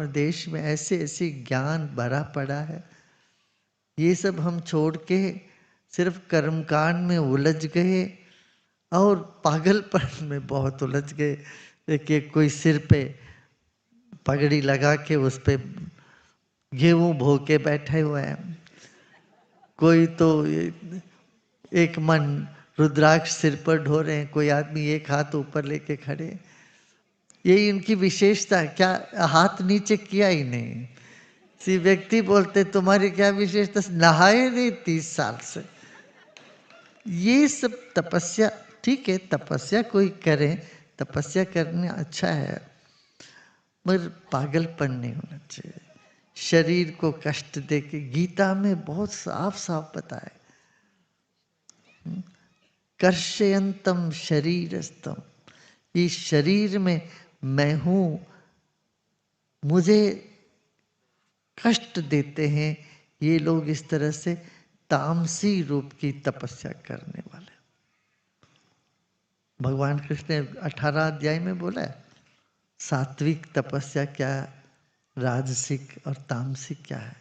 और देश में ऐसे ऐसे ज्ञान भरा पड़ा है, ये सब हम छोड़ के सिर्फ कर्मकांड में उलझ गए और पागलपन में बहुत उलझ गए कि कोई सिर पे पगड़ी लगा के उस पे गेहूं बो के बैठे हुए हैं, कोई तो एक मन रुद्राक्ष सिर पर ढो रहे हैं, कोई आदमी एक हाथ ऊपर लेके खड़े। यही इनकी विशेषता है, क्या हाथ नीचे किया ही नहीं। सी व्यक्ति बोलते तुम्हारी क्या विशेषता, नहाए नहीं 30 साल से। ये सब तपस्या, ठीक है तपस्या कोई करे, तपस्या करने अच्छा है, मगर पागलपन नहीं होना चाहिए, शरीर को कष्ट देके। गीता में बहुत साफ साफ बताए, कर्षयंतम शरीरस्तम, इस शरीर में मैं हूं, मुझे कष्ट देते हैं ये लोग, इस तरह से तामसी रूप की तपस्या करने वाले। भगवान कृष्ण ने 18 अध्याय में बोला है सात्विक तपस्या क्या, राजसिक और तामसिक क्या है।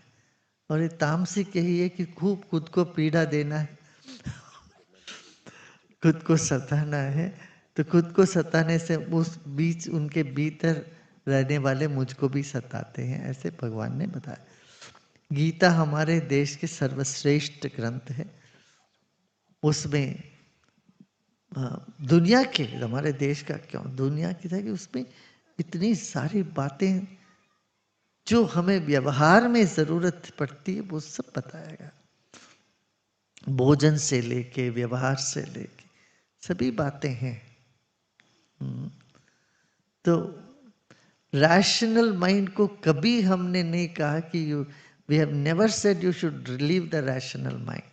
और ये तामसिक यही है कि खूब खुद को पीड़ा देना है, खुद को सताना है। तो खुद को सताने से उस बीच उनके भीतर रहने वाले मुझको भी सताते हैं, ऐसे भगवान ने बताया। गीता हमारे देश के सर्वश्रेष्ठ ग्रंथ है। उसमें दुनिया के, हमारे देश का क्यों, दुनिया की था कि उसमें इतनी सारी बातें जो हमें व्यवहार में जरूरत पड़ती है वो सब बताएगा। भोजन से लेके व्यवहार से लेके सभी बातें हैं। तो रैशनल माइंड को कभी हमने नहीं कहा कि you, we have never said you should relieve the rational mind,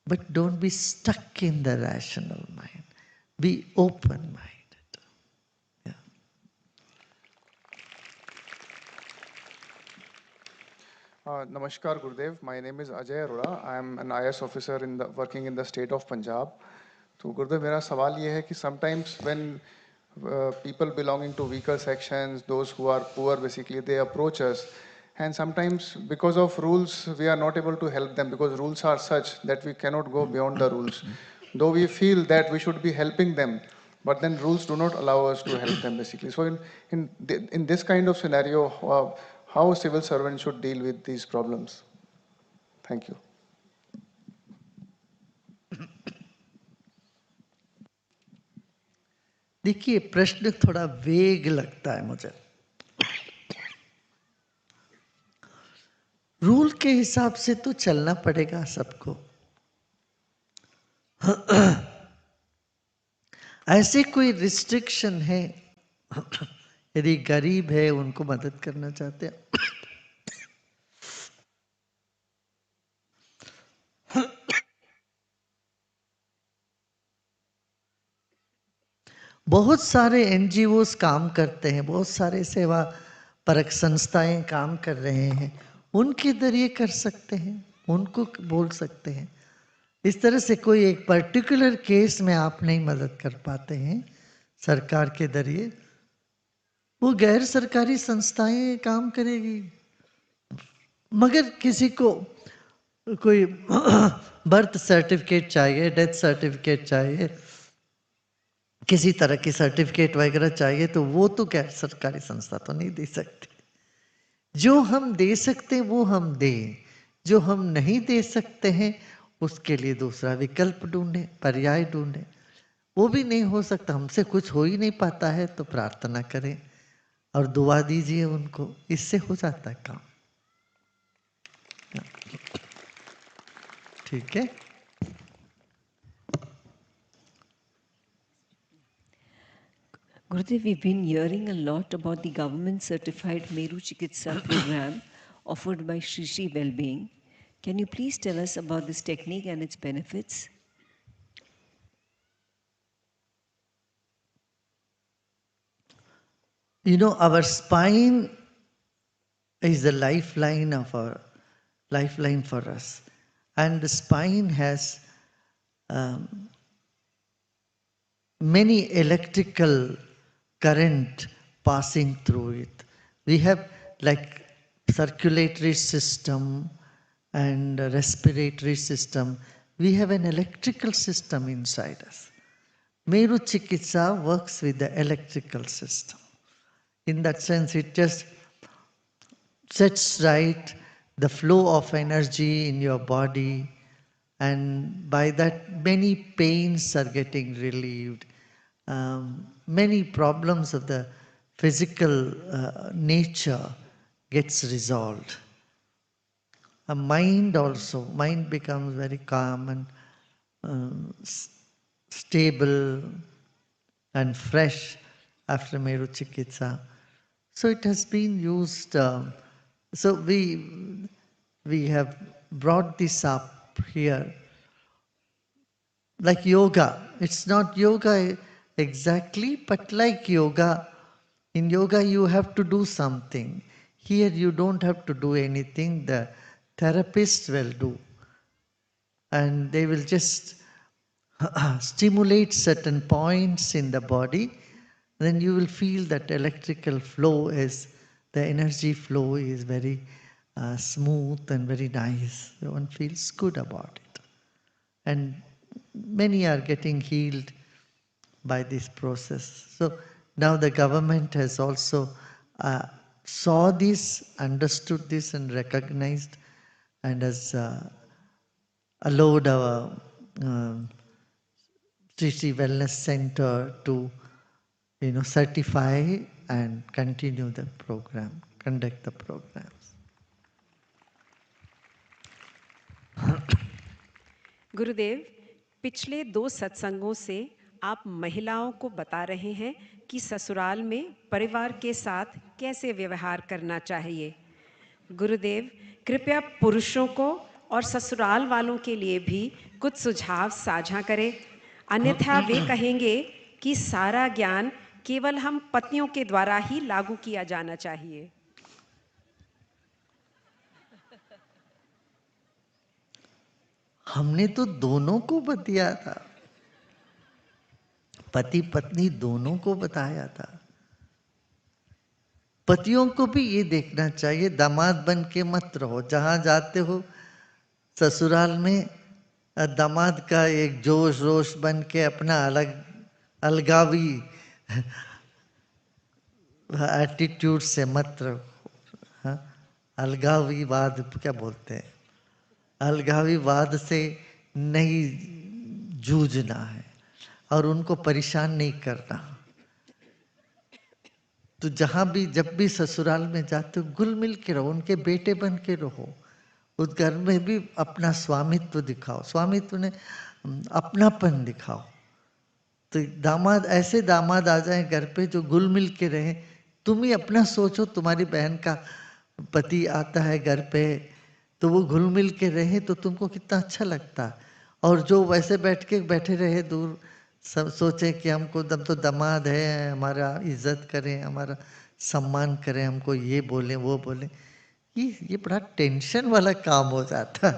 but don't be stuck in the rational mind, be open mind. Namaskar Gurudev, my name is Ajay Arora. I am an IS officer working in the state of Punjab. So Gurudev, मेरा सवाल ये है कि sometimes when people belonging to weaker sections, those who are poor basically, they approach us, and sometimes because of rules we are not able to help them because rules are such that we cannot go beyond the rules. Though we feel that we should be helping them, but then rules do not allow us to help them basically. So in this kind of scenario, how a civil servant should deal with these problems? Thank you. देखिए प्रश्न थोड़ा वेग लगता है मुझे। Rule के हिसाब से तो चलना पड़ेगा सबको। ऐसे कोई रिस्ट्रिक्शन है, यदि गरीब है उनको मदद करना चाहते हैं, बहुत सारे एनजीओस काम करते हैं, बहुत सारे सेवा परक संस्थाएं काम कर रहे हैं, उनके जरिए कर सकते हैं, उनको बोल सकते हैं। इस तरह से कोई एक पर्टिकुलर केस में आप नहीं मदद कर पाते हैं सरकार के जरिए, वो गैर सरकारी संस्थाएं काम करेगी। मगर किसी को कोई बर्थ सर्टिफिकेट चाहिए, डेथ सर्टिफिकेट चाहिए, किसी तरह की सर्टिफिकेट वगैरह चाहिए, तो वो तो गैर सरकारी संस्था तो नहीं दे सकती। जो हम दे सकते हैं वो हम दें, जो हम नहीं दे सकते हैं उसके लिए दूसरा विकल्प ढूंढें, पर्याय ढूंढें। वो भी नहीं हो सकता, हमसे कुछ हो ही नहीं पाता है तो प्रार्थना करें और दुआ दीजिए उनको, इससे हो जाता है काम। ठीक है। Gurudev, we've been hearing a lot about the government-certified Meru Chikitsa program offered by Shri Shri Wellbeing. Can you please tell us about this technique and its benefits? You know, our spine is the lifeline for us, and the spine has many electrical current passing through it. We have like circulatory system and respiratory system, we have an electrical system inside us. Meru Chikitsa works with the electrical system. In that sense, it just sets right the flow of energy in your body, and by that many pains are getting relieved. Many problems of the physical nature gets resolved. A mind becomes very calm and stable and fresh after Meru Chikitsa. So it has been used. So we have brought this up here, like yoga. It's not yoga exactly, but like yoga. In yoga, you have to do something. Here, you don't have to do anything. The therapist will do, and they will just stimulate certain points in the body. Then you will feel that electrical flow is, the energy flow is very smooth and very nice. One feels good about it. And many are getting healed by this process. So now the government has also saw this, understood this and recognized, and has allowed our Sri Sri Wellness Center to certify and continue the program, conduct the programs. गुरुदेव, पिछले 2 सत्संगों से आप महिलाओं को बता रहे हैं कि ससुराल में परिवार के साथ कैसे व्यवहार करना चाहिए। गुरुदेव, कृपया पुरुषों को और ससुराल वालों के लिए भी कुछ सुझाव साझा करें, अन्यथा वे कहेंगे कि सारा ज्ञान केवल हम पत्नियों के द्वारा ही लागू किया जाना चाहिए। हमने तो दोनों को बताया था, पति पत्नी दोनों को बताया था। पतियों को भी ये देखना चाहिए, दामाद बन के मत रहो। जहां जाते हो ससुराल में दामाद का एक जोश रोश बन के अपना अलगावी एटीट्यूड से मत रहो। हाँ? अलगावीवाद क्या बोलते हैं, अलगावीवाद से नहीं जूझना है और उनको परेशान नहीं करना। तो जहां भी जब भी ससुराल में जाते हो घुल मिल के रहो, उनके बेटे बन के रहो। उस घर में भी अपना स्वामित्व दिखाओ, स्वामित्व ने अपनापन दिखाओ। तो दामाद, ऐसे दामाद आ जाए घर पे जो घुल मिल के रहे। तुम ही अपना सोचो, तुम्हारी बहन का पति आता है घर पे तो वो घुल मिल के रहे तो तुमको कितना अच्छा लगता। और जो वैसे बैठे रहे दूर, सब सोचे कि हमको तो दामाद है, हमारा इज्जत करें, हमारा सम्मान करें, हमको ये बोले वो बोले, ये बड़ा टेंशन वाला काम हो जाता।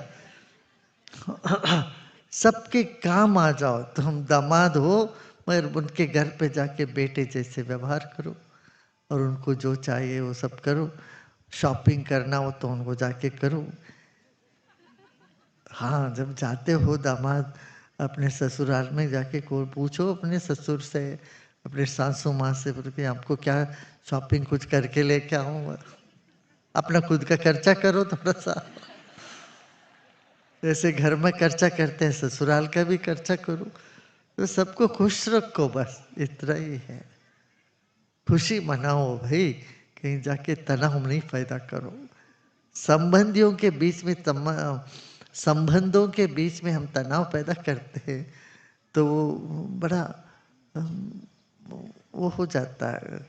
सबके काम आ जाओ, तो हम दामाद हो मगर उनके घर पे जाके बेटे जैसे व्यवहार करो और उनको जो चाहिए वो सब करो। शॉपिंग करना हो तो उनको जाके करो। हाँ, जब जाते हो दामाद अपने ससुराल में जाके को पूछो अपने ससुर से, अपने सासू माँ से, बोले आपको क्या शॉपिंग कुछ करके लेके आऊँ। अपना खुद का खर्चा करो थोड़ा सा, जैसे घर में खर्चा करते हैं ससुराल का भी खर्चा करो। तो सबको खुश रखो, बस इतना ही है। खुशी मनाओ भाई, कहीं जाके तनाव नहीं पैदा करो। संबंधियों के बीच में संबंधों के बीच में हम तनाव पैदा करते हैं तो वो बड़ा वो हो जाता है,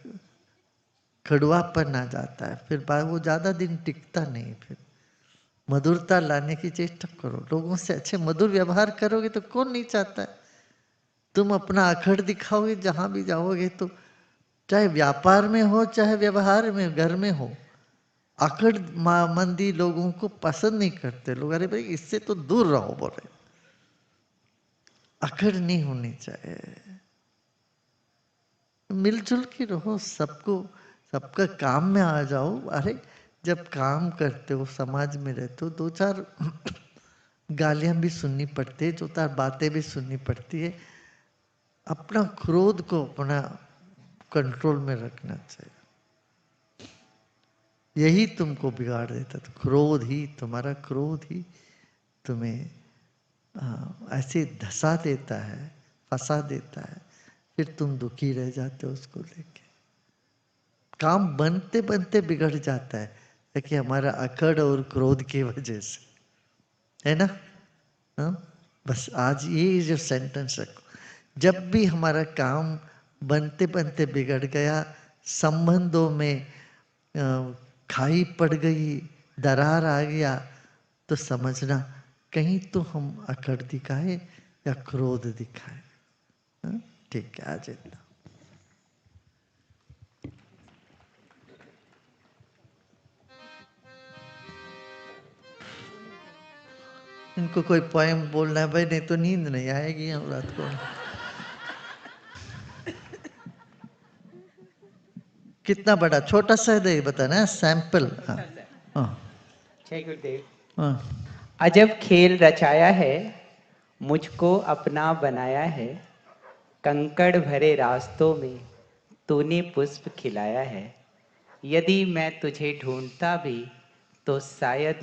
कड़वापन आ जाता है। फिर वो ज़्यादा दिन टिकता नहीं। फिर मधुरता लाने की चेष्टा करो, लोगों से अच्छे मधुर व्यवहार करोगे तो कौन नहीं चाहता है। तुम अपना अखड़ दिखाओगे जहां भी जाओगे तो, चाहे व्यापार में हो चाहे व्यवहार में, घर में हो, अकड़ मंदी लोगों को पसंद नहीं करते लोग। अरे भाई इससे तो दूर रहो, बोले अकड़ नहीं होनी चाहिए। मिलजुल के रहो, सबको सबका काम में आ जाओ। अरे जब काम करते हो, समाज में रहते हो, 2-4 गालियां भी सुननी पड़ती है, 2-4 बातें भी सुननी पड़ती है। अपना क्रोध को अपना कंट्रोल में रखना चाहिए। यही तुमको बिगाड़ देता, तो क्रोध ही, तुम्हारा क्रोध ही तुम्हें ऐसे धसा देता है, फंसा देता है, फिर तुम दुखी रह जाते हो उसको लेके। काम बनते बनते बिगड़ जाता है, ताकि हमारा अकड़ और क्रोध की वजह से, है ना? हाँ? बस आज ये जो सेंटेंस रखो, जब भी हमारा काम बनते बनते बिगड़ गया, संबंधों में खाई पड़ गई, दरार आ गया, तो समझना कहीं तो हम अकड़ दिखाए या क्रोध दिखाए। हाँ? ठीक है, आज इतना। इनको कोई पोएम बोलना है भाई, नहीं तो नींद नहीं आएगी हम रात को। कितना बड़ा, छोटा सा दे बताना, सैंपल। हाँ हाँ जय गुरुदेव। हाँ। अजब खेल रचाया है, मुझको अपना बनाया है, कंकड़ भरे रास्तों में तूने पुष्प खिलाया है। यदि मैं तुझे ढूंढता भी तो शायद